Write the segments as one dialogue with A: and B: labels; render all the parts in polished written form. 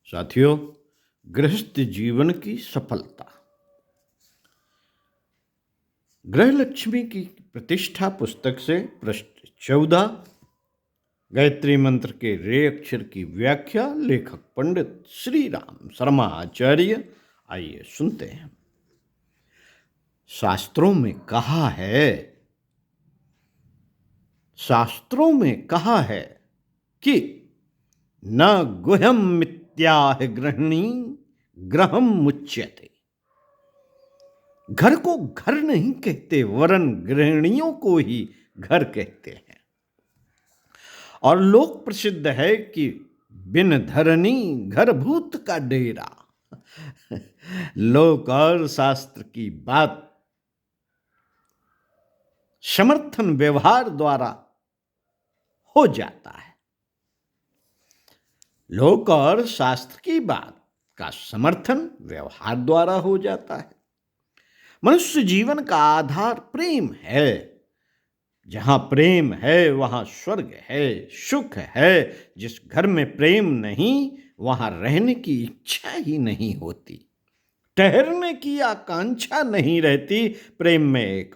A: साथियों, गृहस्थ जीवन की सफलता। गृह लक्ष्मी की प्रतिष्ठा पुस्तक से पृष्ठ 14। गायत्री मंत्र के रे अक्षर की व्याख्या लेखक पंडित श्री राम शर्मा आचार्य। आइए सुनते हैं। शास्त्रों में कहा है कि न गुह्यम मित्याह गृहिणी ग्रहम मुच्यते। घर को घर नहीं कहते, वरन गृहिणियों को ही घर कहते हैं। और लोक प्रसिद्ध है कि बिन धरनी घर भूत का डेरा। लोक और शास्त्र की बात समर्थन व्यवहार द्वारा हो जाता है। लोक और शास्त्र की बात का समर्थन व्यवहार द्वारा हो जाता है। मनुष्य जीवन का आधार प्रेम है। जहां प्रेम है वहां स्वर्ग है, सुख है। जिस घर में प्रेम नहीं, वहां रहने की इच्छा ही नहीं होती, ठहरने की आकांक्षा नहीं रहती। प्रेम में एक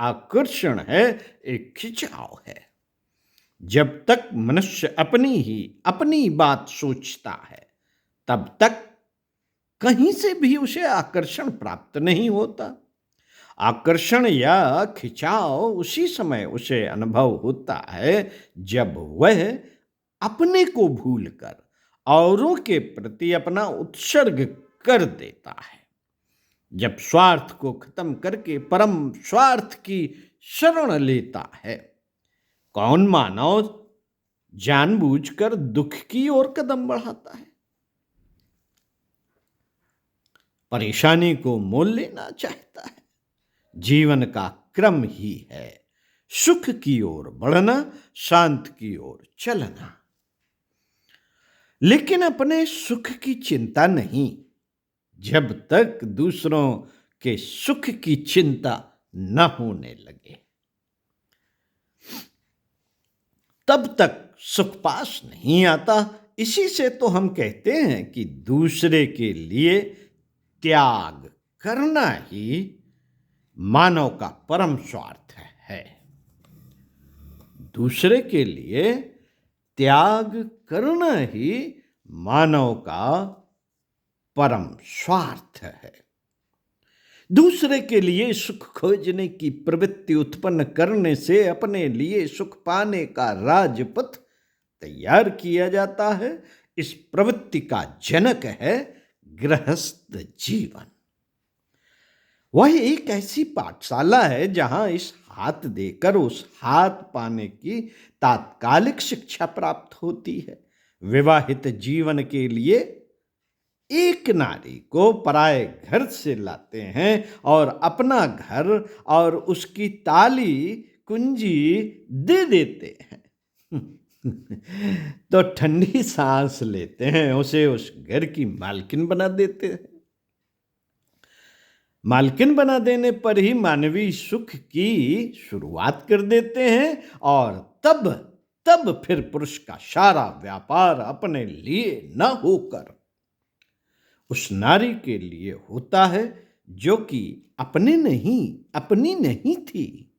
A: आकर्षण है, एक खिंचाव है। जब तक मनुष्य अपनी बात सोचता है, तब तक कहीं से भी उसे आकर्षण प्राप्त नहीं होता। आकर्षण या खिंचाव उसी समय उसे अनुभव होता है जब वह अपने को भूलकर औरों के प्रति अपना उत्सर्ग कर देता है। जब स्वार्थ को खत्म करके परम स्वार्थ की शरण लेता है। कौन मानव जानबूझकर दुख की ओर कदम बढ़ाता है? परेशानी को मोल लेना चाहता है। जीवन का क्रम ही है सुख की ओर बढ़ना, शांत की ओर चलना। लेकिन अपने सुख की चिंता नहीं। जब तक दूसरों के सुख की चिंता न होने लगे, तब तक सुख पास नहीं आता। इसी से तो हम कहते हैं कि दूसरे के लिए त्याग करना ही मानव का परम स्वार्थ है। दूसरे के लिए त्याग करना ही मानव का परम स्वार्थ है। दूसरे के लिए सुख खोजने की प्रवृत्ति उत्पन्न करने से अपने लिए सुख पाने का राजपथ तैयार किया जाता है। इस प्रवृत्ति का जनक है गृहस्थ जीवन। वह एक ऐसी पाठशाला है जहां इस हाथ देकर उस हाथ पाने की तात्कालिक शिक्षा प्राप्त होती है। विवाहित जीवन के लिए एक नारी को पराये घर से लाते हैं और अपना घर और उसकी ताली कुंजी दे देते हैं। तो ठंडी सांस लेते हैं, उसे उस घर की मालकिन बना देते हैं। मालकिन बना देने पर ही मानवीय सुख की शुरुआत कर देते हैं। और तब फिर पुरुष का सारा व्यापार अपने लिए न होकर उस नारी के लिए होता है, जो कि अपनी नहीं थी,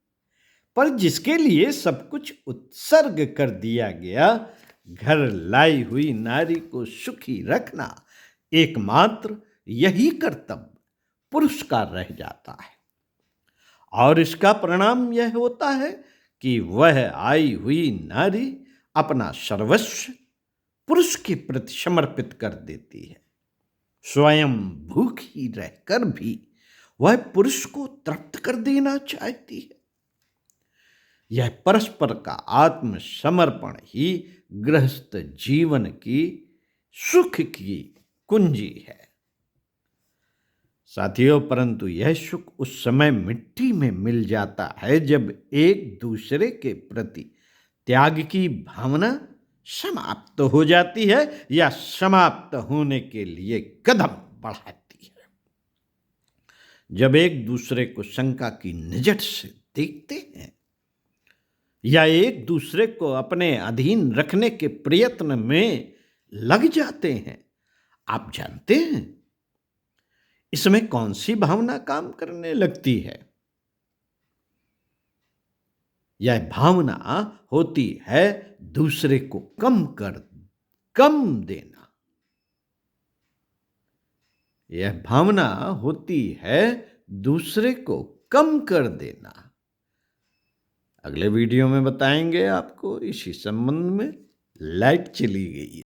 A: पर जिसके लिए सब कुछ उत्सर्ग कर दिया गया। घर लाई हुई नारी को सुखी रखना एकमात्र यही कर्तव्य पुरुष का रह जाता है। और इसका परिणाम यह होता है कि वह आई हुई नारी अपना सर्वस्व पुरुष के प्रति समर्पित कर देती है। स्वयं भूखी रहकर भी वह पुरुष को तृप्त कर देना चाहती है। यह परस्पर का आत्मसमर्पण ही गृहस्थ जीवन की सुख की कुंजी है। साथियों, परंतु यह सुख उस समय मिट्टी में मिल जाता है जब एक दूसरे के प्रति त्याग की भावना समाप्त हो जाती है या समाप्त होने के लिए कदम बढ़ाती है। जब एक दूसरे को शंका की नजर से देखते हैं या एक दूसरे को अपने अधीन रखने के प्रयत्न में लग जाते हैं, आप जानते हैं इसमें कौन सी भावना काम करने लगती है? यह भावना होती है दूसरे को कम देना। यह भावना होती है दूसरे को कम कर देना। अगले वीडियो में बताएंगे आपको इसी संबंध में। लाइट चली गई।